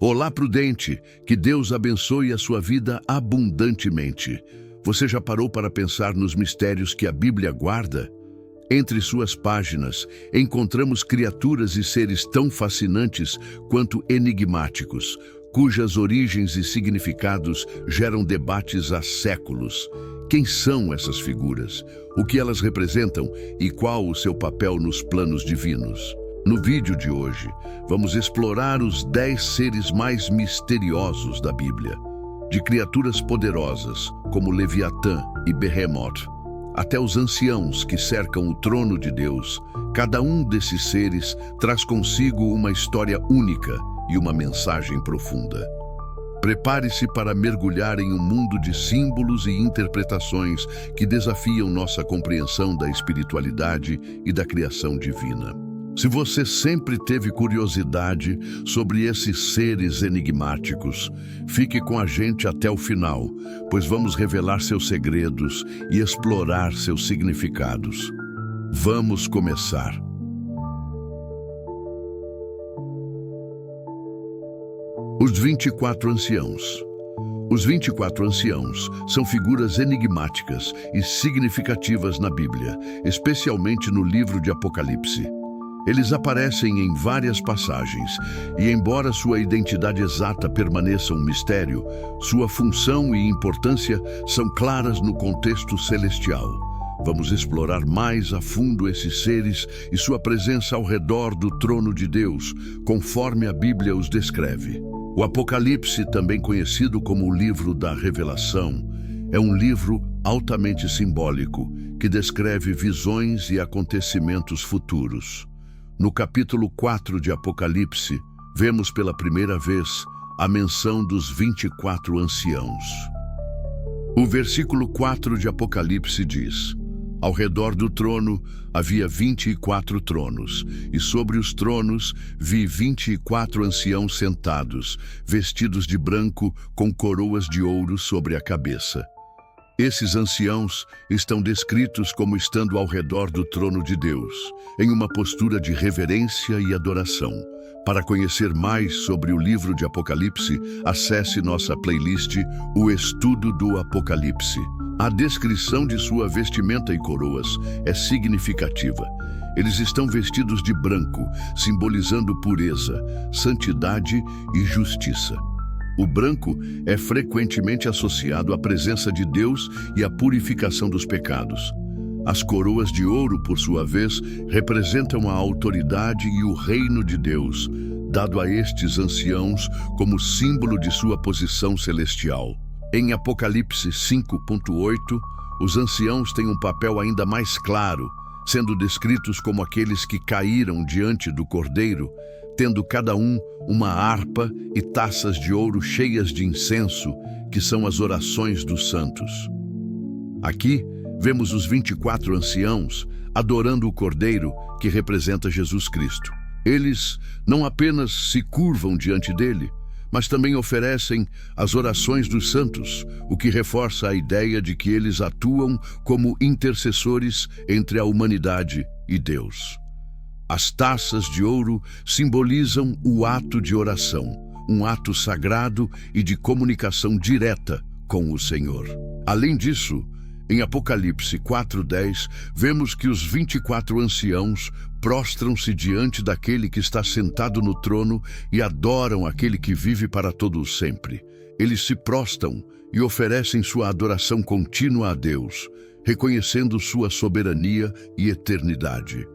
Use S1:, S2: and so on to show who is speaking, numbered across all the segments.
S1: Olá, prudente, que Deus abençoe a sua vida abundantemente. Você já parou para pensar nos mistérios que a Bíblia guarda? Entre suas páginas, encontramos criaturas e seres tão fascinantes quanto enigmáticos, cujas origens e significados geram debates há séculos. Quem são essas figuras? O que elas representam e qual o seu papel nos planos divinos? No vídeo de hoje, vamos explorar os 10 seres mais misteriosos da Bíblia. De criaturas poderosas, como Leviatã e Behemoth, até os anciãos que cercam o trono de Deus, cada um desses seres traz consigo uma história única e uma mensagem profunda. Prepare-se para mergulhar em um mundo de símbolos e interpretações que desafiam nossa compreensão da espiritualidade e da criação divina. Se você sempre teve curiosidade sobre esses seres enigmáticos, fique com a gente até o final, pois vamos revelar seus segredos e explorar seus significados. Vamos começar. Os 24 anciãos. Os 24 anciãos são figuras enigmáticas e significativas na Bíblia, especialmente no livro de Apocalipse. Eles aparecem em várias passagens, e embora sua identidade exata permaneça um mistério, sua função e importância são claras no contexto celestial. Vamos explorar mais a fundo esses seres e sua presença ao redor do trono de Deus, conforme a Bíblia os descreve. O Apocalipse, também conhecido como o livro da Revelação, é um livro altamente simbólico que descreve visões e acontecimentos futuros. No capítulo 4 de Apocalipse, vemos pela primeira vez a menção dos 24 anciãos. O versículo 4 de Apocalipse diz: Ao redor do trono havia 24 tronos, e sobre os tronos vi 24 anciãos sentados, vestidos de branco, com coroas de ouro sobre a cabeça. Esses anciãos estão descritos como estando ao redor do trono de Deus, em uma postura de reverência e adoração. Para conhecer mais sobre o livro de Apocalipse, acesse nossa playlist O Estudo do Apocalipse. A descrição de sua vestimenta e coroas é significativa. Eles estão vestidos de branco, simbolizando pureza, santidade e justiça. O branco é frequentemente associado à presença de Deus e à purificação dos pecados. As coroas de ouro, por sua vez, representam a autoridade e o reino de Deus, dado a estes anciãos como símbolo de sua posição celestial. Em Apocalipse 5.8, os anciãos têm um papel ainda mais claro, sendo descritos como aqueles que caíram diante do Cordeiro, tendo cada um uma harpa e taças de ouro cheias de incenso, que são as orações dos santos. Aqui, vemos os 24 anciãos adorando o Cordeiro, que representa Jesus Cristo. Eles não apenas se curvam diante dele, mas também oferecem as orações dos santos, o que reforça a ideia de que eles atuam como intercessores entre a humanidade e Deus. As taças de ouro simbolizam o ato de oração, um ato sagrado e de comunicação direta com o Senhor. Além disso, em Apocalipse 4:10, vemos que os 24 anciãos prostram-se diante daquele que está sentado no trono e adoram aquele que vive para todo sempre. Eles se prostram e oferecem sua adoração contínua a Deus, reconhecendo sua soberania e eternidade.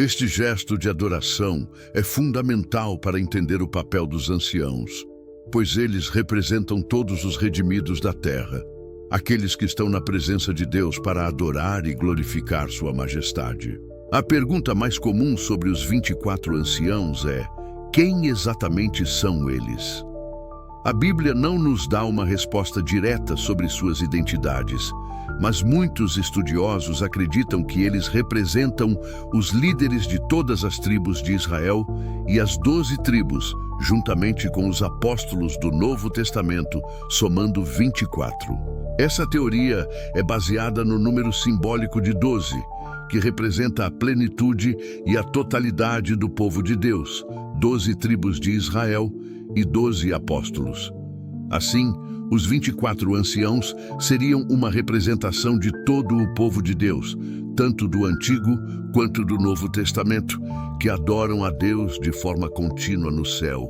S1: Este gesto de adoração é fundamental para entender o papel dos anciãos, pois eles representam todos os redimidos da terra, aqueles que estão na presença de Deus para adorar e glorificar sua majestade. A pergunta mais comum sobre os 24 anciãos é: quem exatamente são eles? A Bíblia não nos dá uma resposta direta sobre suas identidades, mas muitos estudiosos acreditam que eles representam os líderes de todas as tribos de Israel e as 12 tribos, juntamente com os apóstolos do Novo Testamento, somando 24. Essa teoria é baseada no número simbólico de 12, que representa a plenitude e a totalidade do povo de Deus, 12 tribos de Israel e 12 apóstolos. Assim, os 24 anciãos seriam uma representação de todo o povo de Deus, tanto do Antigo quanto do Novo Testamento, que adoram a Deus de forma contínua no céu.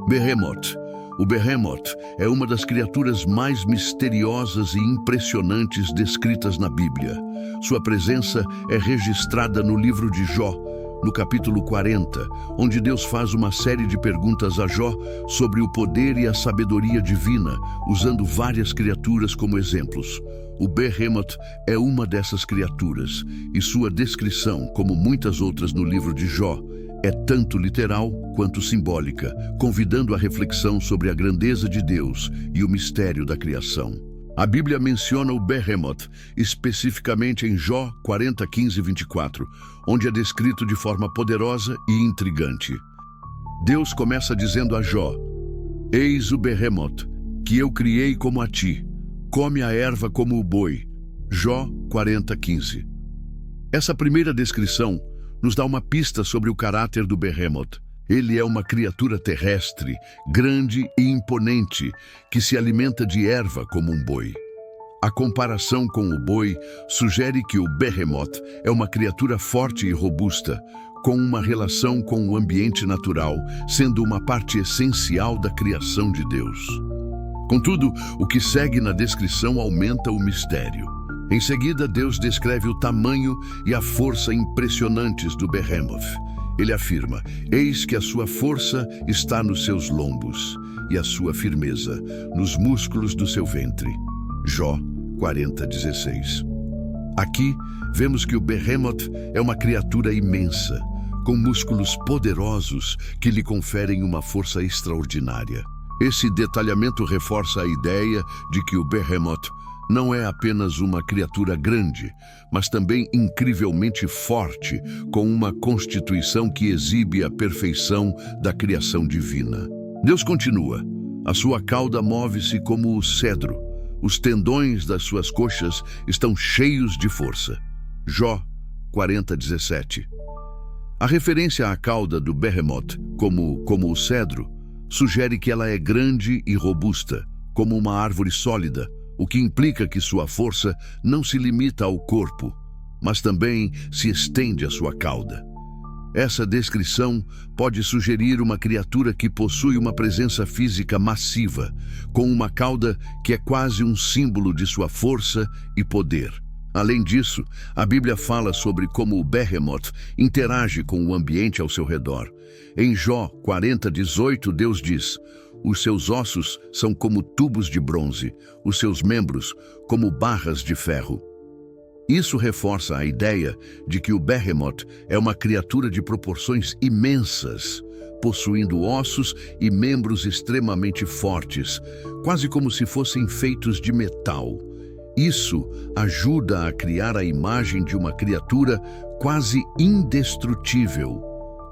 S1: Behemoth. O Behemoth é uma das criaturas mais misteriosas e impressionantes descritas na Bíblia. Sua presença é registrada no livro de Jó, no capítulo 40, onde Deus faz uma série de perguntas a Jó sobre o poder e a sabedoria divina, usando várias criaturas como exemplos. O Behemoth é uma dessas criaturas, e sua descrição, como muitas outras no livro de Jó, é tanto literal quanto simbólica, convidando a reflexão sobre a grandeza de Deus e o mistério da criação. A Bíblia menciona o Behemoth especificamente em Jó 40, 15 e 24, onde é descrito de forma poderosa e intrigante. Deus começa dizendo a Jó: "Eis o Behemoth, que eu criei como a ti, come a erva como o boi." Jó 40, 15. Essa primeira descrição nos dá uma pista sobre o caráter do Behemoth. Ele é uma criatura terrestre, grande e imponente, que se alimenta de erva como um boi. A comparação com o boi sugere que o Behemoth é uma criatura forte e robusta, com uma relação com o ambiente natural, sendo uma parte essencial da criação de Deus. Contudo, o que segue na descrição aumenta o mistério. Em seguida, Deus descreve o tamanho e a força impressionantes do Behemoth. Ele afirma: "Eis que a sua força está nos seus lombos e a sua firmeza nos músculos do seu ventre." Jó 40, 16. Aqui, vemos que o Behemoth é uma criatura imensa, com músculos poderosos que lhe conferem uma força extraordinária. Esse detalhamento reforça a ideia de que o Behemoth não é apenas uma criatura grande, mas também incrivelmente forte, com uma constituição que exibe a perfeição da criação divina. Deus continua: "A sua cauda move-se como o cedro, os tendões das suas coxas estão cheios de força." Jó 40, 17. A referência à cauda do Behemoth como o cedro sugere que ela é grande e robusta, como uma árvore sólida, o que implica que sua força não se limita ao corpo, mas também se estende à sua cauda. Essa descrição pode sugerir uma criatura que possui uma presença física massiva, com uma cauda que é quase um símbolo de sua força e poder. Além disso, a Bíblia fala sobre como o Behemoth interage com o ambiente ao seu redor. Em Jó 40, 18, Deus diz: "Os seus ossos são como tubos de bronze, os seus membros como barras de ferro." Isso reforça a ideia de que o Behemoth é uma criatura de proporções imensas, possuindo ossos e membros extremamente fortes, quase como se fossem feitos de metal. Isso ajuda a criar a imagem de uma criatura quase indestrutível,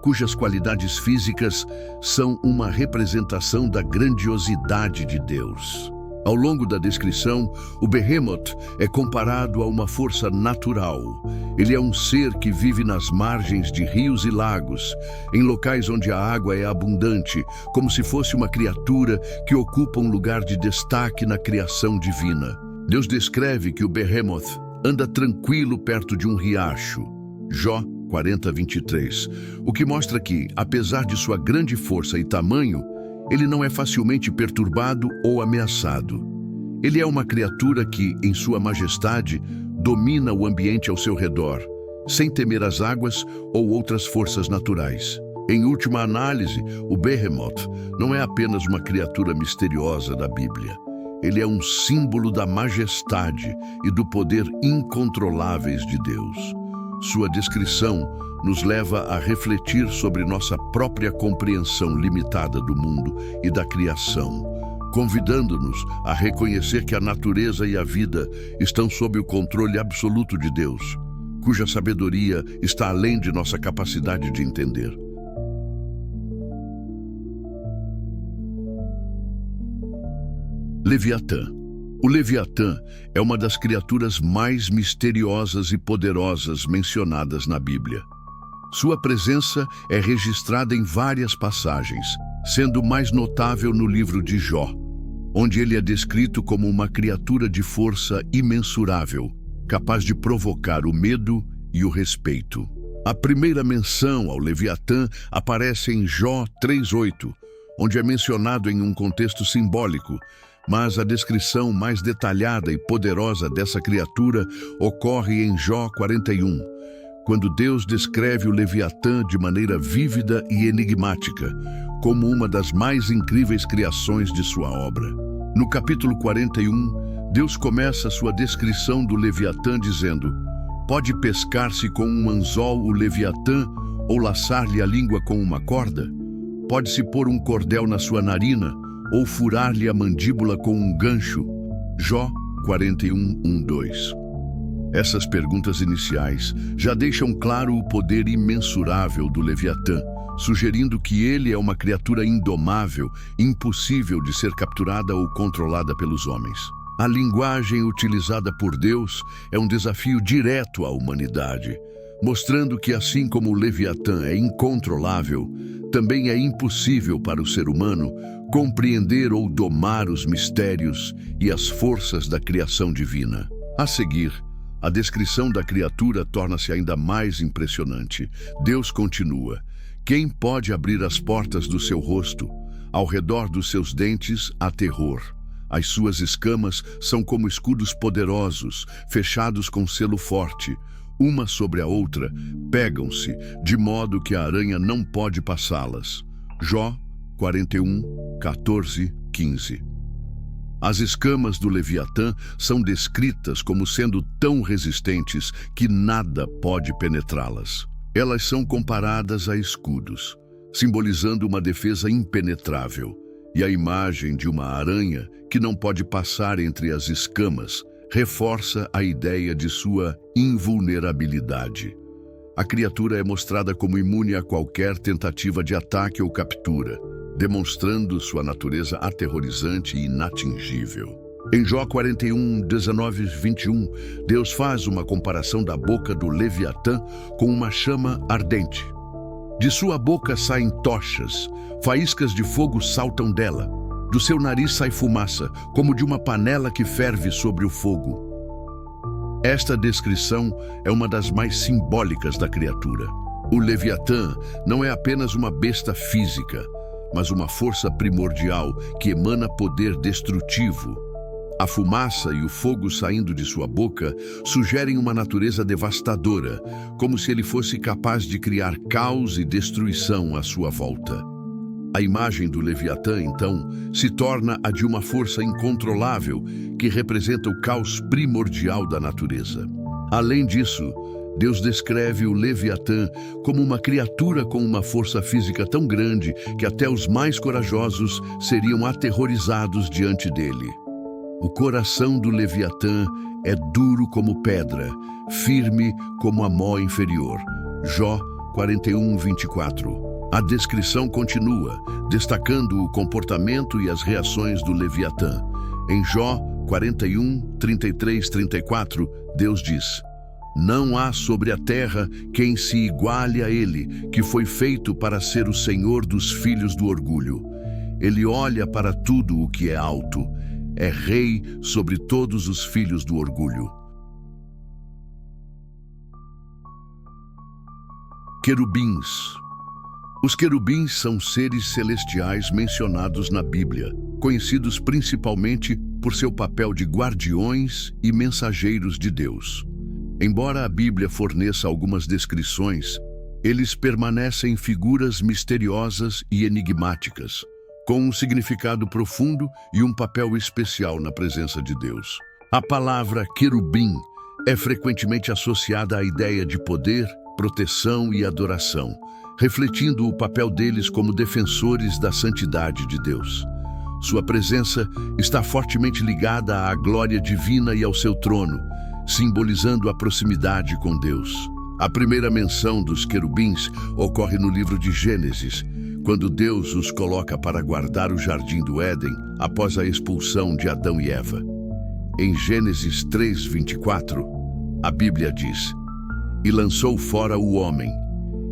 S1: cujas qualidades físicas são uma representação da grandiosidade de Deus. Ao longo da descrição, o Behemoth é comparado a uma força natural. Ele é um ser que vive nas margens de rios e lagos, em locais onde a água é abundante, como se fosse uma criatura que ocupa um lugar de destaque na criação divina. Deus descreve que o Behemoth anda tranquilo perto de um riacho. Jó 40, 23. O que mostra que, apesar de sua grande força e tamanho, ele não é facilmente perturbado ou ameaçado. Ele é uma criatura que, em sua majestade, domina o ambiente ao seu redor, sem temer as águas ou outras forças naturais. Em última análise, o Behemoth não é apenas uma criatura misteriosa da Bíblia. Ele é um símbolo da majestade e do poder incontroláveis de Deus. Sua descrição nos leva a refletir sobre nossa própria compreensão limitada do mundo e da criação, convidando-nos a reconhecer que a natureza e a vida estão sob o controle absoluto de Deus, cuja sabedoria está além de nossa capacidade de entender. Leviatã. O Leviatã é uma das criaturas mais misteriosas e poderosas mencionadas na Bíblia. Sua presença é registrada em várias passagens, sendo mais notável no livro de Jó, onde ele é descrito como uma criatura de força imensurável, capaz de provocar o medo e o respeito. A primeira menção ao Leviatã aparece em Jó 3:8, onde é mencionado em um contexto simbólico, mas a descrição mais detalhada e poderosa dessa criatura ocorre em Jó 41, quando Deus descreve o Leviatã de maneira vívida e enigmática, como uma das mais incríveis criações de sua obra. No capítulo 41, Deus começa sua descrição do Leviatã dizendo: "Pode pescar-se com um anzol o Leviatã ou laçar-lhe a língua com uma corda? Pode-se pôr um cordel na sua narina ou furar-lhe a mandíbula com um gancho?" Jó 41:1-2. Essas perguntas iniciais já deixam claro o poder imensurável do Leviatã, sugerindo que ele é uma criatura indomável, impossível de ser capturada ou controlada pelos homens. A linguagem utilizada por Deus é um desafio direto à humanidade, mostrando que, assim como o Leviatã é incontrolável, também é impossível para o ser humano compreender ou domar os mistérios e as forças da criação divina. A seguir, a descrição da criatura torna-se ainda mais impressionante. Deus continua: "Quem pode abrir as portas do seu rosto? Ao redor dos seus dentes há terror. As suas escamas são como escudos poderosos, fechados com selo forte. Uma sobre a outra, pegam-se, de modo que a aranha não pode passá-las." Jó 41:14-15. As escamas do Leviatã são descritas como sendo tão resistentes que nada pode penetrá-las. Elas são comparadas a escudos, simbolizando uma defesa impenetrável, e a imagem de uma aranha que não pode passar entre as escamas reforça a ideia de sua invulnerabilidade. A criatura é mostrada como imune a qualquer tentativa de ataque ou captura, demonstrando sua natureza aterrorizante e inatingível. Em Jó 41:19-21, Deus faz uma comparação da boca do Leviatã com uma chama ardente. De sua boca saem tochas, faíscas de fogo saltam dela. Do seu nariz sai fumaça, como de uma panela que ferve sobre o fogo. Esta descrição é uma das mais simbólicas da criatura. O Leviatã não é apenas uma besta física, mas uma força primordial que emana poder destrutivo. A fumaça e o fogo saindo de sua boca sugerem uma natureza devastadora, como se ele fosse capaz de criar caos e destruição à sua volta. A imagem do Leviatã, então, se torna a de uma força incontrolável que representa o caos primordial da natureza. Além disso, Deus descreve o Leviatã como uma criatura com uma força física tão grande que até os mais corajosos seriam aterrorizados diante dele. O coração do Leviatã é duro como pedra, firme como a mó inferior. Jó 41:24. A descrição continua, destacando o comportamento e as reações do Leviatã. Em Jó 41:33-34, Deus diz: "Não há sobre a terra quem se iguale a ele, que foi feito para ser o Senhor dos filhos do orgulho. Ele olha para tudo o que é alto, é rei sobre todos os filhos do orgulho." Querubins. Os querubins são seres celestiais mencionados na Bíblia, conhecidos principalmente por seu papel de guardiões e mensageiros de Deus. Embora a Bíblia forneça algumas descrições, eles permanecem figuras misteriosas e enigmáticas, com um significado profundo e um papel especial na presença de Deus. A palavra querubim é frequentemente associada à ideia de poder, proteção e adoração, refletindo o papel deles como defensores da santidade de Deus. Sua presença está fortemente ligada à glória divina e ao seu trono, simbolizando a proximidade com Deus. A primeira menção dos querubins ocorre no livro de Gênesis, quando Deus os coloca para guardar o jardim do Éden após a expulsão de Adão e Eva. Em Gênesis 3:24, a Bíblia diz: "E lançou fora o homem,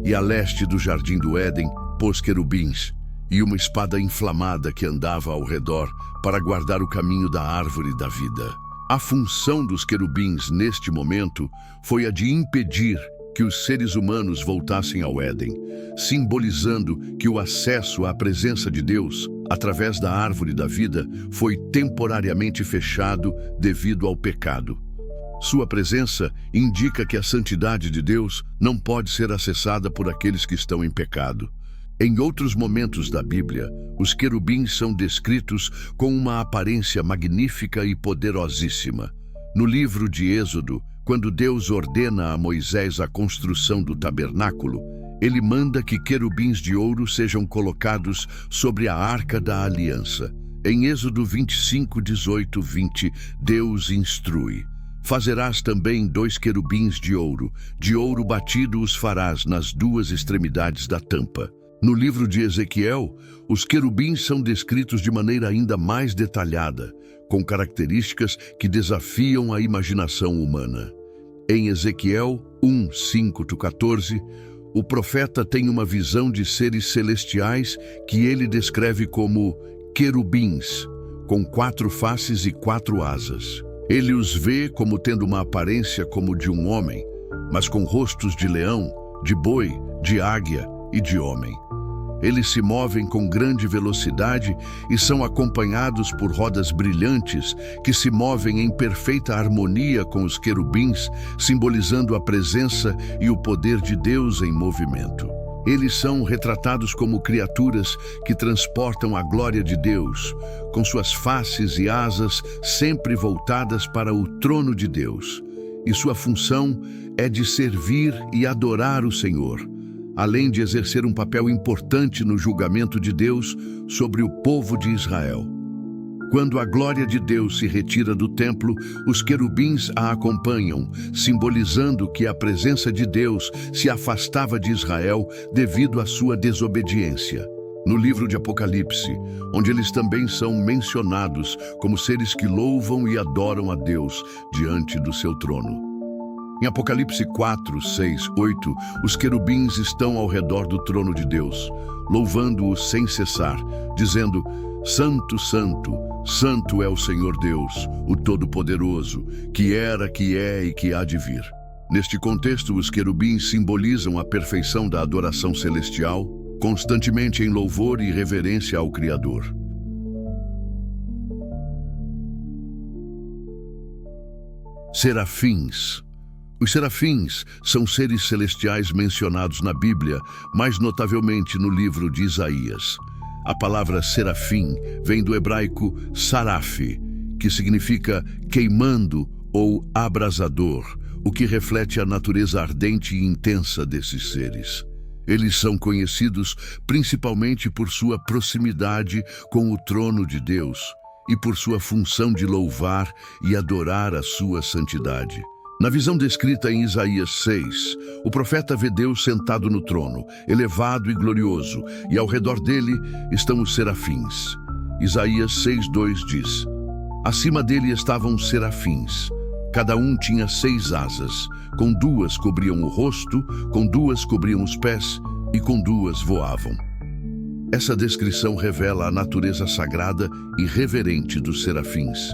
S1: E a leste do jardim do Éden pôs querubins e uma espada inflamada que andava ao redor para guardar o caminho da árvore da vida. A função dos querubins neste momento foi a de impedir que os seres humanos voltassem ao Éden, simbolizando que o acesso à presença de Deus, através da árvore da vida, foi temporariamente fechado devido ao pecado. Sua presença indica que a santidade de Deus não pode ser acessada por aqueles que estão em pecado. Em outros momentos da Bíblia, os querubins são descritos com uma aparência magnífica e poderosíssima. No livro de Êxodo, quando Deus ordena a Moisés a construção do tabernáculo, ele manda que querubins de ouro sejam colocados sobre a Arca da Aliança. Em Êxodo 25, 18, 20, Deus instrui: fazerás também 2 querubins de ouro batido os farás nas 2 extremidades da tampa. No livro de Ezequiel, os querubins são descritos de maneira ainda mais detalhada, com características que desafiam a imaginação humana. Em Ezequiel 1, 5-14, o profeta tem uma visão de seres celestiais que ele descreve como querubins, com 4 faces e 4 asas. Ele os vê como tendo uma aparência como de um homem, mas com rostos de leão, de boi, de águia e de homem. Eles se movem com grande velocidade e são acompanhados por rodas brilhantes que se movem em perfeita harmonia com os querubins, simbolizando a presença e o poder de Deus em movimento. Eles são retratados como criaturas que transportam a glória de Deus, com suas faces e asas sempre voltadas para o trono de Deus. E sua função é de servir e adorar o Senhor, além de exercer um papel importante no julgamento de Deus sobre o povo de Israel. Quando a glória de Deus se retira do templo, os querubins a acompanham, simbolizando que a presença de Deus se afastava de Israel devido à sua desobediência. No livro de Apocalipse, onde eles também são mencionados como seres que louvam e adoram a Deus diante do seu trono. Em Apocalipse 4, 6, 8, os querubins estão ao redor do trono de Deus, louvando-o sem cessar, dizendo: Santo, Santo, Santo é o Senhor Deus, o Todo-Poderoso, que era, que é e que há de vir. Neste contexto, os querubins simbolizam a perfeição da adoração celestial, constantemente em louvor e reverência ao Criador. Serafins. Os serafins são seres celestiais mencionados na Bíblia, mais notavelmente no livro de Isaías. A palavra serafim vem do hebraico saraf, que significa queimando ou abrasador, o que reflete a natureza ardente e intensa desses seres. Eles são conhecidos principalmente por sua proximidade com o trono de Deus e por sua função de louvar e adorar a sua santidade. Na visão descrita em Isaías 6, o profeta vê Deus sentado no trono, elevado e glorioso, e ao redor dele estão os serafins. Isaías 6:2 diz: acima dele estavam os serafins. Cada um tinha 6 asas, com 2 cobriam o rosto, com 2 cobriam os pés e com 2 voavam. Essa descrição revela a natureza sagrada e reverente dos serafins.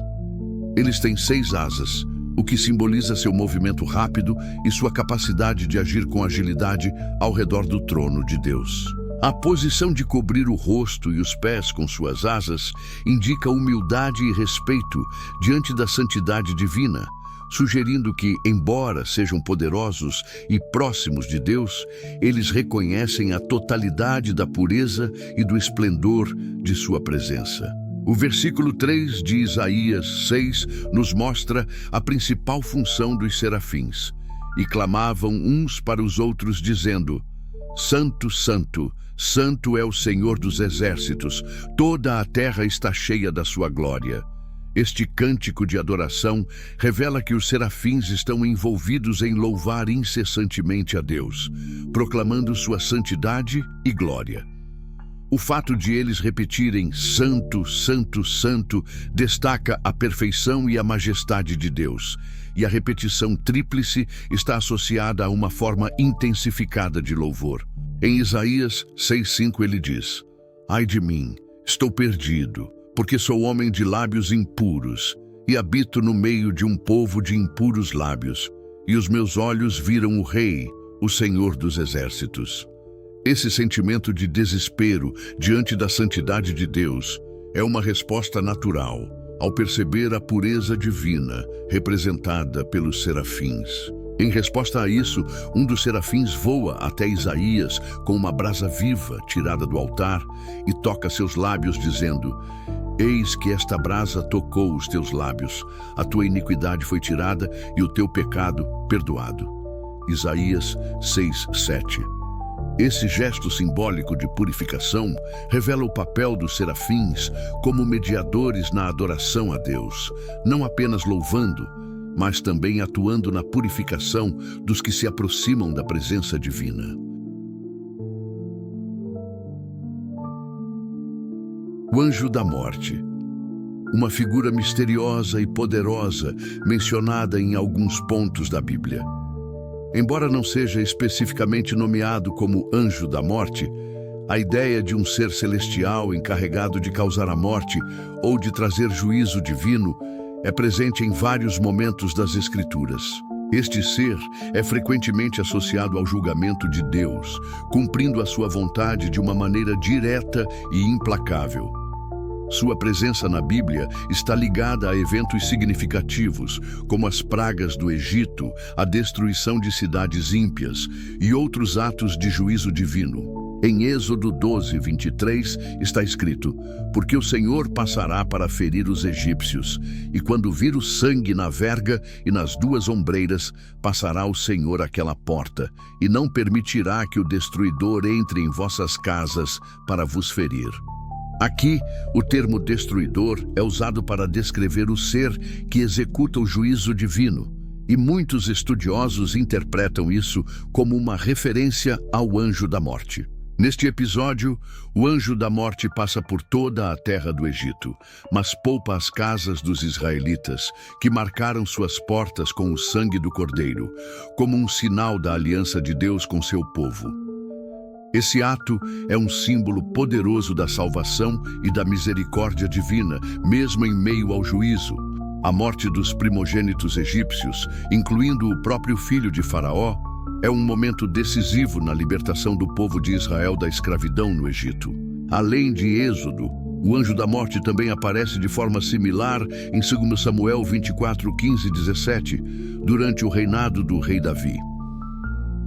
S1: Eles têm 6 asas, o que simboliza seu movimento rápido e sua capacidade de agir com agilidade ao redor do trono de Deus. A posição de cobrir o rosto e os pés com suas asas indica humildade e respeito diante da santidade divina, sugerindo que, embora sejam poderosos e próximos de Deus, eles reconhecem a totalidade da pureza e do esplendor de sua presença. O versículo 3 de Isaías 6 nos mostra a principal função dos serafins. E clamavam uns para os outros, dizendo: Santo, Santo, Santo é o Senhor dos exércitos, toda a terra está cheia da sua glória. Este cântico de adoração revela que os serafins estão envolvidos em louvar incessantemente a Deus, proclamando sua santidade e glória. O fato de eles repetirem Santo, Santo, Santo destaca a perfeição e a majestade de Deus. E a repetição tríplice está associada a uma forma intensificada de louvor. Em Isaías 6:5 ele diz: Ai de mim, estou perdido, porque sou homem de lábios impuros, e habito no meio de um povo de impuros lábios, e os meus olhos viram o Rei, o Senhor dos Exércitos. Esse sentimento de desespero diante da santidade de Deus é uma resposta natural ao perceber a pureza divina representada pelos serafins. Em resposta a isso, um dos serafins voa até Isaías com uma brasa viva tirada do altar e toca seus lábios, dizendo: Eis que esta brasa tocou os teus lábios, a tua iniquidade foi tirada e o teu pecado perdoado. Isaías 6:7. Esse gesto simbólico de purificação revela o papel dos serafins como mediadores na adoração a Deus, não apenas louvando, mas também atuando na purificação dos que se aproximam da presença divina. O anjo da morte. Uma figura misteriosa e poderosa mencionada em alguns pontos da Bíblia. Embora não seja especificamente nomeado como anjo da morte, a ideia de um ser celestial encarregado de causar a morte ou de trazer juízo divino é presente em vários momentos das Escrituras. Este ser é frequentemente associado ao julgamento de Deus, cumprindo a sua vontade de uma maneira direta e implacável. Sua presença na Bíblia está ligada a eventos significativos, como as pragas do Egito, a destruição de cidades ímpias e outros atos de juízo divino. Em Êxodo 12:23 está escrito: Porque o Senhor passará para ferir os egípcios, e quando vir o sangue na verga e nas duas ombreiras, passará o Senhor àquela porta, e não permitirá que o destruidor entre em vossas casas para vos ferir. Aqui, o termo destruidor é usado para descrever o ser que executa o juízo divino, e muitos estudiosos interpretam isso como uma referência ao anjo da morte. Neste episódio, o anjo da morte passa por toda a terra do Egito, mas poupa as casas dos israelitas, que marcaram suas portas com o sangue do Cordeiro, como um sinal da aliança de Deus com seu povo. Esse ato é um símbolo poderoso da salvação e da misericórdia divina, mesmo em meio ao juízo. A morte dos primogênitos egípcios, incluindo o próprio filho de Faraó, é um momento decisivo na libertação do povo de Israel da escravidão no Egito. Além de Êxodo, o anjo da morte também aparece de forma similar em 2 Samuel 24:15 e 17, durante o reinado do rei Davi.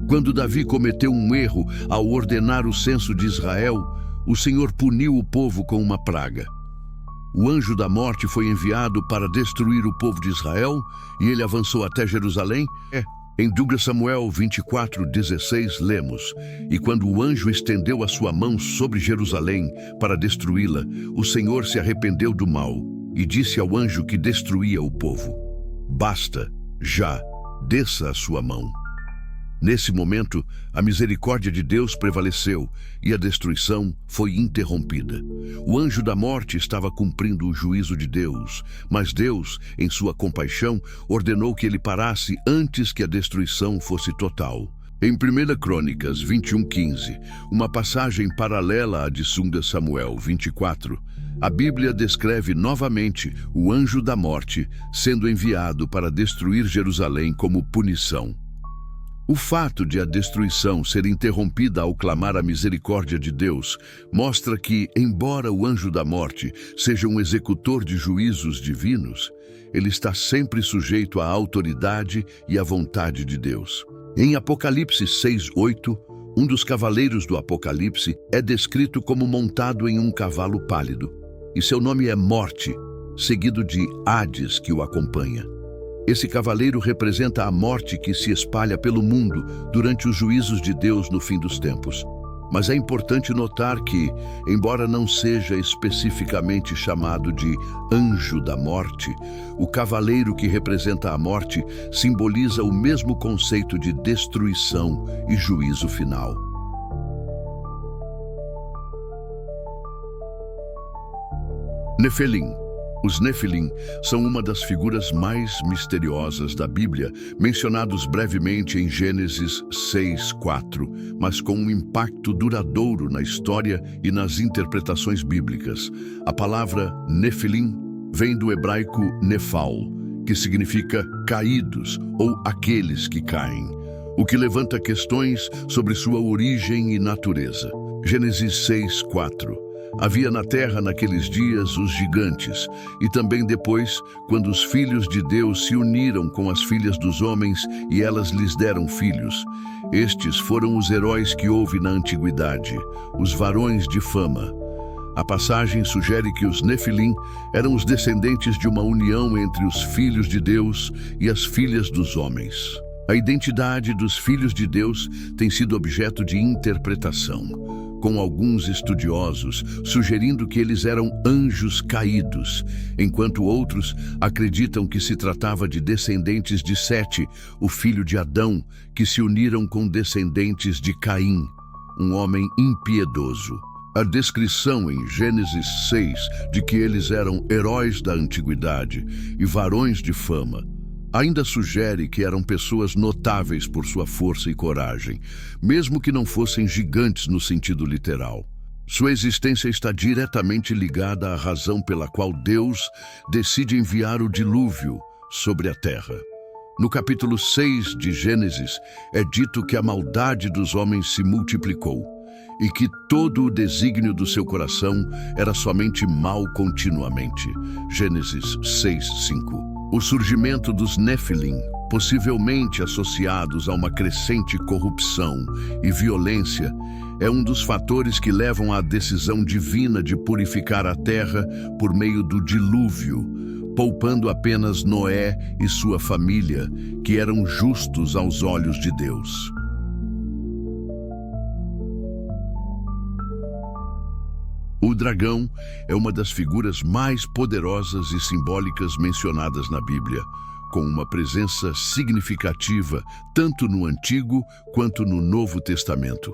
S1: Quando Davi cometeu um erro ao ordenar o censo de Israel, o Senhor puniu o povo com uma praga. O anjo da morte foi enviado para destruir o povo de Israel e ele avançou até Jerusalém. Em 2 Samuel 24:16 lemos: E quando o anjo estendeu a sua mão sobre Jerusalém para destruí-la, o Senhor se arrependeu do mal e disse ao anjo que destruía o povo: Basta, já, desça a sua mão. Nesse momento, a misericórdia de Deus prevaleceu e a destruição foi interrompida. O anjo da morte estava cumprindo o juízo de Deus, mas Deus, em sua compaixão, ordenou que ele parasse antes que a destruição fosse total. Em 1 Crônicas 21:15, uma passagem paralela à de 2 Samuel 24, a Bíblia descreve novamente o anjo da morte sendo enviado para destruir Jerusalém como punição. O fato de a destruição ser interrompida ao clamar a misericórdia de Deus mostra que, embora o anjo da morte seja um executor de juízos divinos, ele está sempre sujeito à autoridade e à vontade de Deus. Em Apocalipse 6:8, um dos cavaleiros do Apocalipse é descrito como montado em um cavalo pálido, e seu nome é Morte, seguido de Hades, que o acompanha. Esse cavaleiro representa a morte que se espalha pelo mundo durante os juízos de Deus no fim dos tempos. Mas é importante notar que, embora não seja especificamente chamado de anjo da morte, o cavaleiro que representa a morte simboliza o mesmo conceito de destruição e juízo final. Nefilim. Os Nefilim são uma das figuras mais misteriosas da Bíblia, mencionados brevemente em Gênesis 6:4, mas com um impacto duradouro na história e nas interpretações bíblicas. A palavra Nefilim vem do hebraico Nefal, que significa caídos ou aqueles que caem, o que levanta questões sobre sua origem e natureza. Gênesis 6:4. Havia na terra naqueles dias os gigantes, e também depois, quando os filhos de Deus se uniram com as filhas dos homens e elas lhes deram filhos. Estes foram os heróis que houve na antiguidade, os varões de fama. A passagem sugere que os Nefilim eram os descendentes de uma união entre os filhos de Deus e as filhas dos homens. A identidade dos filhos de Deus tem sido objeto de interpretação, com alguns estudiosos sugerindo que eles eram anjos caídos, enquanto outros acreditam que se tratava de descendentes de Sete, o filho de Adão, que se uniram com descendentes de Caim, um homem impiedoso. A descrição em Gênesis 6 de que eles eram heróis da antiguidade e varões de fama ainda sugere que eram pessoas notáveis por sua força e coragem, mesmo que não fossem gigantes no sentido literal. Sua existência está diretamente ligada à razão pela qual Deus decide enviar o dilúvio sobre a terra. No capítulo 6 de Gênesis, é dito que a maldade dos homens se multiplicou e que todo o desígnio do seu coração era somente mal continuamente. Gênesis 6:5. O surgimento dos Nefilim, possivelmente associados a uma crescente corrupção e violência, é um dos fatores que levam à decisão divina de purificar a terra por meio do dilúvio, poupando apenas Noé e sua família, que eram justos aos olhos de Deus. O dragão é uma das figuras mais poderosas e simbólicas mencionadas na Bíblia, com uma presença significativa tanto no Antigo quanto no Novo Testamento.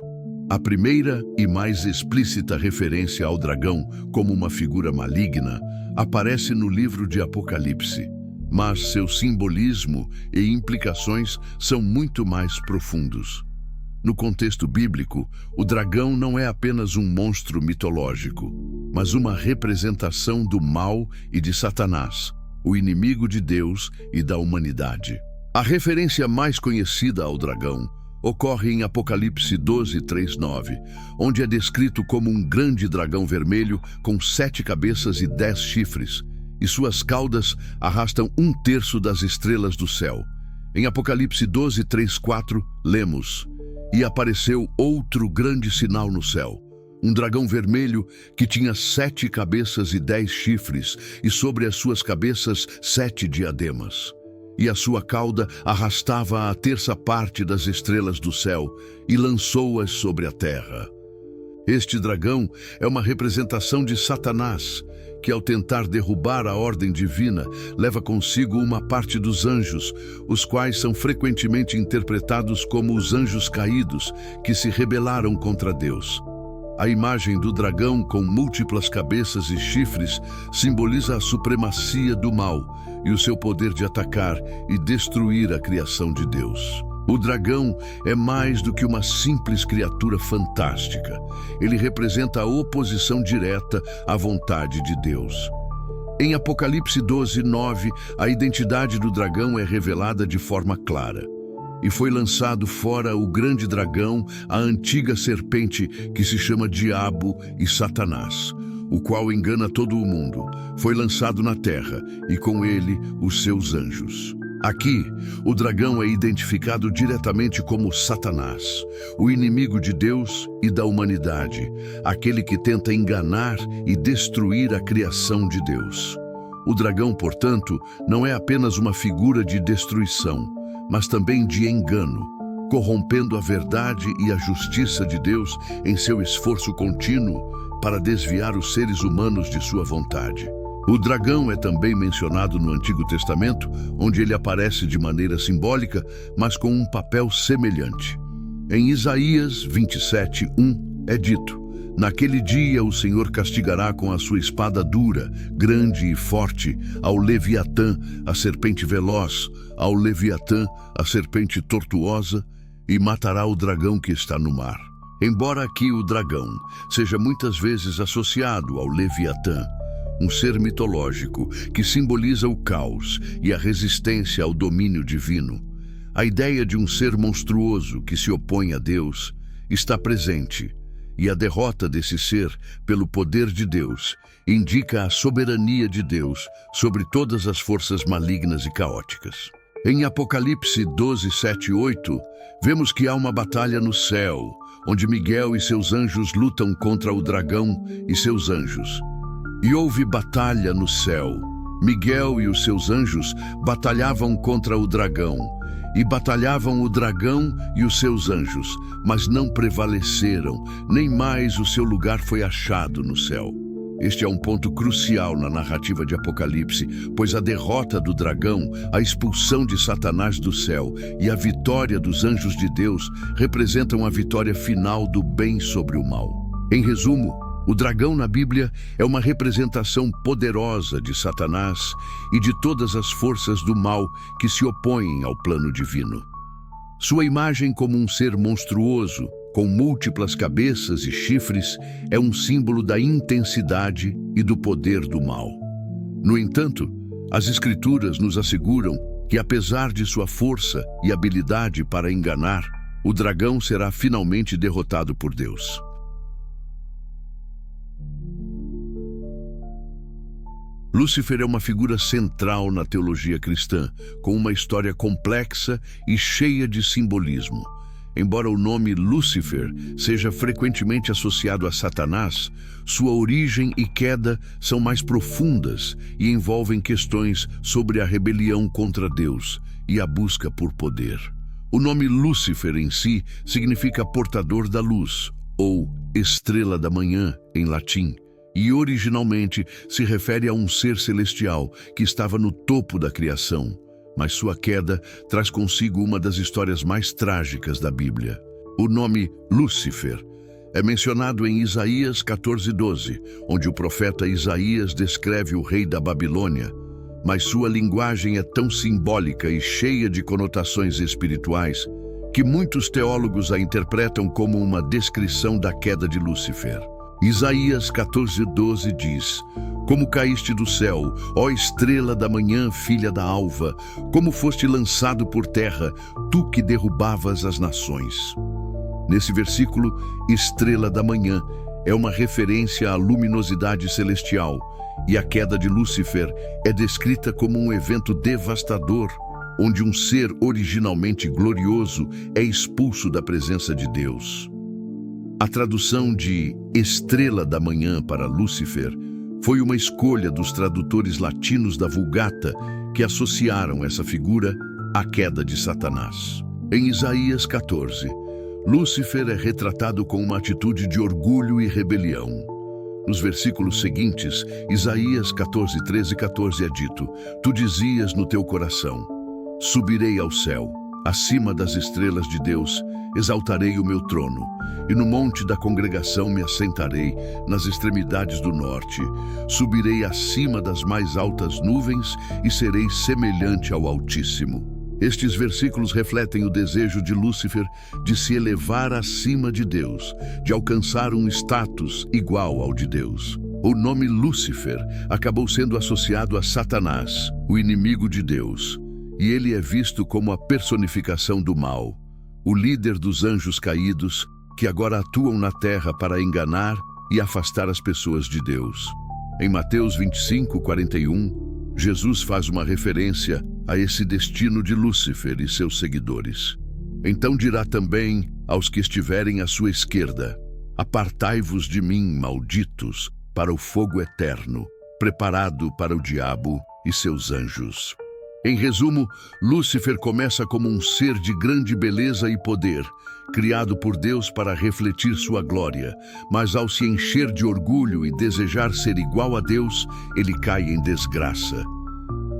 S1: A primeira e mais explícita referência ao dragão como uma figura maligna aparece no livro de Apocalipse, mas seu simbolismo e implicações são muito mais profundos. No contexto bíblico, o dragão não é apenas um monstro mitológico, mas uma representação do mal e de Satanás, o inimigo de Deus e da humanidade. A referência mais conhecida ao dragão ocorre em Apocalipse 12:3-9, onde é descrito como um grande dragão vermelho com 7 cabeças e 10 chifres, e suas caudas arrastam 1/3 das estrelas do céu. Em Apocalipse 12:3-4, lemos: "E apareceu outro grande sinal no céu, um dragão vermelho que tinha 7 cabeças e 10 chifres, e sobre as suas cabeças 7 diademas. E a sua cauda arrastava a 1/3 parte das estrelas do céu e lançou-as sobre a terra." Este dragão é uma representação de Satanás, que ao tentar derrubar a ordem divina, leva consigo uma parte dos anjos, os quais são frequentemente interpretados como os anjos caídos, que se rebelaram contra Deus. A imagem do dragão com múltiplas cabeças e chifres simboliza a supremacia do mal e o seu poder de atacar e destruir a criação de Deus. O dragão é mais do que uma simples criatura fantástica. Ele representa a oposição direta à vontade de Deus. Em Apocalipse 12:9, a identidade do dragão é revelada de forma clara. "E foi lançado fora o grande dragão, a antiga serpente, que se chama Diabo e Satanás, o qual engana todo o mundo. Foi lançado na terra, e com ele os seus anjos." Aqui, o dragão é identificado diretamente como Satanás, o inimigo de Deus e da humanidade, aquele que tenta enganar e destruir a criação de Deus. O dragão, portanto, não é apenas uma figura de destruição, mas também de engano, corrompendo a verdade e a justiça de Deus em seu esforço contínuo para desviar os seres humanos de sua vontade. O dragão é também mencionado no Antigo Testamento, onde ele aparece de maneira simbólica, mas com um papel semelhante. Em Isaías 27:1 é dito: Naquele dia o Senhor castigará com a sua espada dura, grande e forte, ao Leviatã, a serpente veloz, ao Leviatã, a serpente tortuosa, e matará o dragão que está no mar. Embora aqui o dragão seja muitas vezes associado ao Leviatã, um ser mitológico que simboliza o caos e a resistência ao domínio divino, a ideia de um ser monstruoso que se opõe a Deus está presente, e a derrota desse ser pelo poder de Deus indica a soberania de Deus sobre todas as forças malignas e caóticas. Em Apocalipse 12, 7 e 8, vemos que há uma batalha no céu, onde Miguel e seus anjos lutam contra o dragão e seus anjos. E houve batalha no céu. Miguel e os seus anjos batalhavam contra o dragão, e batalhavam o dragão e os seus anjos, mas não prevaleceram, nem mais o seu lugar foi achado no céu. Este é um ponto crucial na narrativa de Apocalipse, pois a derrota do dragão, a expulsão de Satanás do céu e a vitória dos anjos de Deus representam a vitória final do bem sobre o mal. Em resumo, o dragão na Bíblia é uma representação poderosa de Satanás e de todas as forças do mal que se opõem ao plano divino. Sua imagem como um ser monstruoso, com múltiplas cabeças e chifres, é um símbolo da intensidade e do poder do mal. No entanto, as Escrituras nos asseguram que, apesar de sua força e habilidade para enganar, o dragão será finalmente derrotado por Deus. Lúcifer é uma figura central na teologia cristã, com uma história complexa e cheia de simbolismo. Embora o nome Lúcifer seja frequentemente associado a Satanás, sua origem e queda são mais profundas e envolvem questões sobre a rebelião contra Deus e a busca por poder. O nome Lúcifer em si significa portador da luz, ou estrela da manhã em latim, e originalmente se refere a um ser celestial que estava no topo da criação, mas sua queda traz consigo uma das histórias mais trágicas da Bíblia. O nome Lúcifer é mencionado em Isaías 14:12, onde o profeta Isaías descreve o rei da Babilônia, mas sua linguagem é tão simbólica e cheia de conotações espirituais que muitos teólogos a interpretam como uma descrição da queda de Lúcifer. Isaías 14:12 diz: Como caíste do céu, ó estrela da manhã, filha da alva, como foste lançado por terra, tu que derrubavas as nações. Nesse versículo, estrela da manhã é uma referência à luminosidade celestial, e a queda de Lúcifer é descrita como um evento devastador, onde um ser originalmente glorioso é expulso da presença de Deus. A tradução de estrela da manhã para Lúcifer foi uma escolha dos tradutores latinos da Vulgata que associaram essa figura à queda de Satanás. Em Isaías 14, Lúcifer é retratado com uma atitude de orgulho e rebelião. Nos versículos seguintes, Isaías 14, 13 e 14 é dito: Tu dizias no teu coração: Subirei ao céu, acima das estrelas de Deus, exaltarei o meu trono, e no monte da congregação me assentarei, nas extremidades do norte. Subirei acima das mais altas nuvens e serei semelhante ao Altíssimo. Estes versículos refletem o desejo de Lúcifer de se elevar acima de Deus, de alcançar um status igual ao de Deus. O nome Lúcifer acabou sendo associado a Satanás, o inimigo de Deus, e ele é visto como a personificação do mal, o líder dos anjos caídos, que agora atuam na terra para enganar e afastar as pessoas de Deus. Em Mateus 25, 41, Jesus faz uma referência a esse destino de Lúcifer e seus seguidores. Então dirá também aos que estiverem à sua esquerda: Apartai-vos de mim, malditos, para o fogo eterno, preparado para o diabo e seus anjos. Em resumo, Lúcifer começa como um ser de grande beleza e poder, criado por Deus para refletir sua glória, mas ao se encher de orgulho e desejar ser igual a Deus, ele cai em desgraça.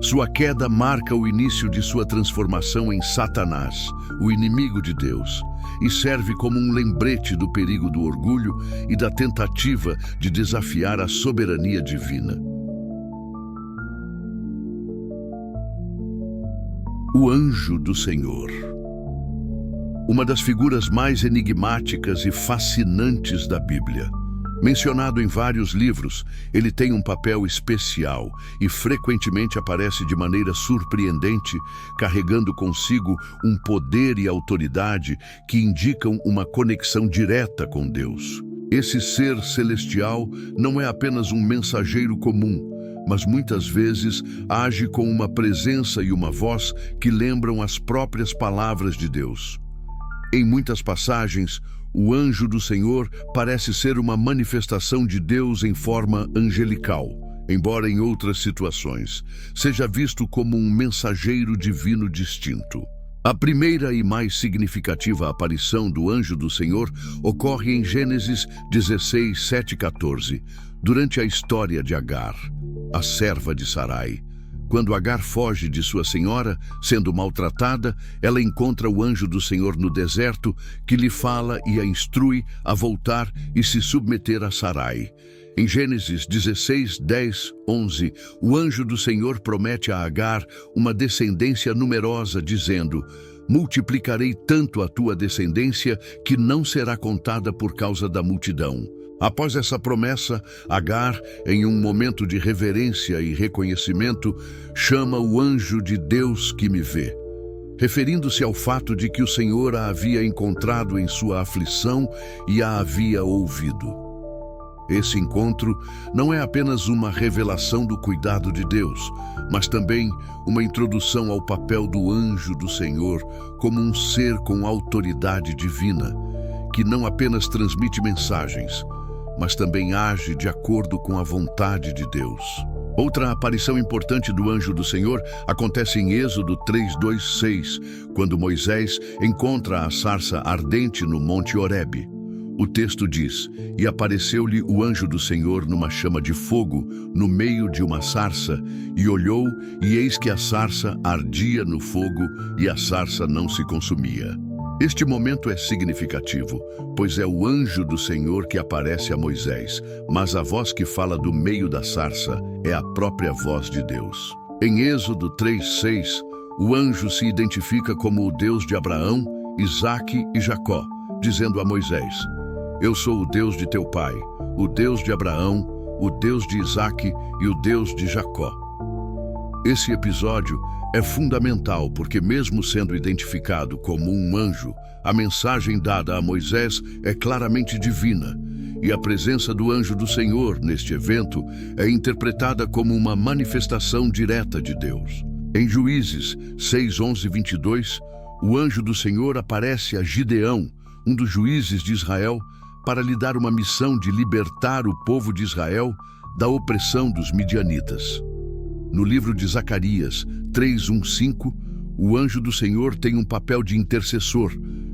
S1: Sua queda marca o início de sua transformação em Satanás, o inimigo de Deus, e serve como um lembrete do perigo do orgulho e da tentativa de desafiar a soberania divina. O anjo do Senhor. Uma das figuras mais enigmáticas e fascinantes da Bíblia. Mencionado em vários livros, ele tem um papel especial e frequentemente aparece de maneira surpreendente, carregando consigo um poder e autoridade que indicam uma conexão direta com Deus. Esse ser celestial não é apenas um mensageiro comum, mas muitas vezes age com uma presença e uma voz que lembram as próprias palavras de Deus. Em muitas passagens, o anjo do Senhor parece ser uma manifestação de Deus em forma angelical, embora em outras situações seja visto como um mensageiro divino distinto. A primeira e mais significativa aparição do anjo do Senhor ocorre em Gênesis 16, 7 e 14, durante a história de Agar, a serva de Sarai. Quando Agar foge de sua senhora, sendo maltratada, ela encontra o anjo do Senhor no deserto, que lhe fala e a instrui a voltar e se submeter a Sarai. Em Gênesis 16, 10, 11, o anjo do Senhor promete a Agar uma descendência numerosa, dizendo: multiplicarei tanto a tua descendência que não será contada por causa da multidão. Após essa promessa, Agar, em um momento de reverência e reconhecimento, chama o anjo de Deus que me vê, referindo-se ao fato de que o Senhor a havia encontrado em sua aflição e a havia ouvido. Esse encontro não é apenas uma revelação do cuidado de Deus, mas também uma introdução ao papel do anjo do Senhor como um ser com autoridade divina, que não apenas transmite mensagens, mas também age de acordo com a vontade de Deus. Outra aparição importante do anjo do Senhor acontece em Êxodo 3:2-6, quando Moisés encontra a sarça ardente no Monte Horebe. O texto diz: e apareceu-lhe o anjo do Senhor numa chama de fogo, no meio de uma sarça, e olhou, e eis que a sarça ardia no fogo, e a sarça não se consumia. Este momento é significativo, pois é o anjo do Senhor que aparece a Moisés, mas a voz que fala do meio da sarça é a própria voz de Deus. Em Êxodo 3:6, o anjo se identifica como o Deus de Abraão, Isaque e Jacó, dizendo a Moisés: eu sou o Deus de teu pai, o Deus de Abraão, o Deus de Isaque e o Deus de Jacó. Esse episódio é fundamental porque, mesmo sendo identificado como um anjo, a mensagem dada a Moisés é claramente divina, e a presença do anjo do Senhor neste evento é interpretada como uma manifestação direta de Deus. Em Juízes 6:11-22, o anjo do Senhor aparece a Gideão, um dos juízes de Israel, para lhe dar uma missão de libertar o povo de Israel da opressão dos midianitas. No livro de Zacarias 3:1-5, o anjo do Senhor tem um papel de intercessor,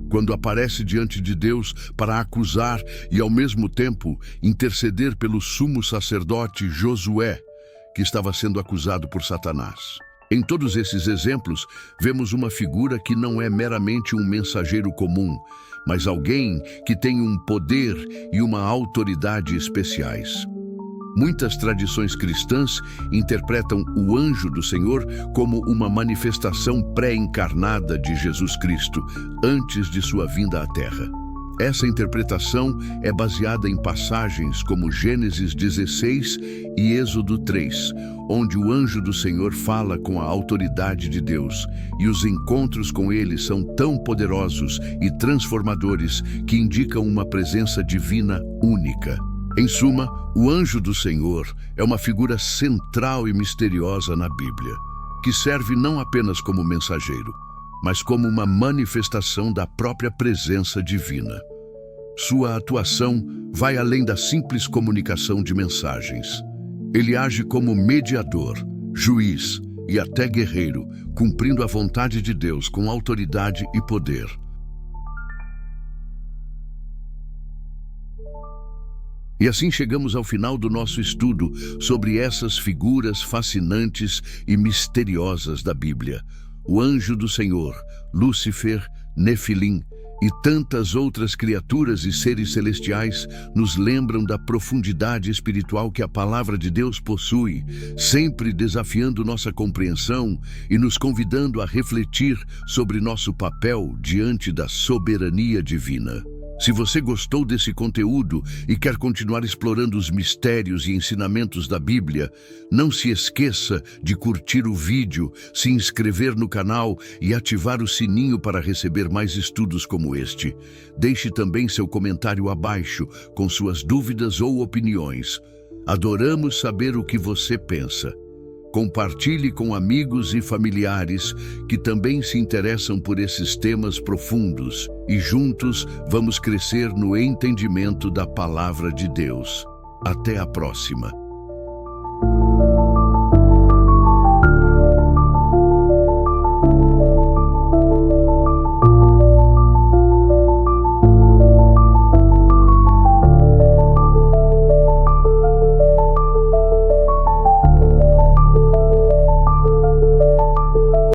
S1: quando aparece diante de Deus para acusar e, ao mesmo tempo, interceder pelo sumo sacerdote Josué, que estava sendo acusado por Satanás. Em todos esses exemplos, vemos uma figura que não é meramente um mensageiro comum, mas alguém que tem um poder e uma autoridade especiais. Muitas tradições cristãs interpretam o anjo do Senhor como uma manifestação pré-encarnada de Jesus Cristo, antes de sua vinda à Terra. Essa interpretação é baseada em passagens como Gênesis 16 e Êxodo 3, onde o anjo do Senhor fala com a autoridade de Deus, e os encontros com ele são tão poderosos e transformadores que indicam uma presença divina única. Em suma, o anjo do Senhor é uma figura central e misteriosa na Bíblia, que serve não apenas como mensageiro, mas como uma manifestação da própria presença divina. Sua atuação vai além da simples comunicação de mensagens. Ele age como mediador, juiz e até guerreiro, cumprindo a vontade de Deus com autoridade e poder. E assim chegamos ao final do nosso estudo sobre essas figuras fascinantes e misteriosas da Bíblia. O anjo do Senhor, Lúcifer, Nefilim e tantas outras criaturas e seres celestiais nos lembram da profundidade espiritual que a palavra de Deus possui, sempre desafiando nossa compreensão e nos convidando a refletir sobre nosso papel diante da soberania divina. Se você gostou desse conteúdo e quer continuar explorando os mistérios e ensinamentos da Bíblia, não se esqueça de curtir o vídeo, se inscrever no canal e ativar o sininho para receber mais estudos como este. Deixe também seu comentário abaixo com suas dúvidas ou opiniões. Adoramos saber o que você pensa. Compartilhe com amigos e familiares que também se interessam por esses temas profundos e juntos vamos crescer no entendimento da palavra de Deus. Até a próxima!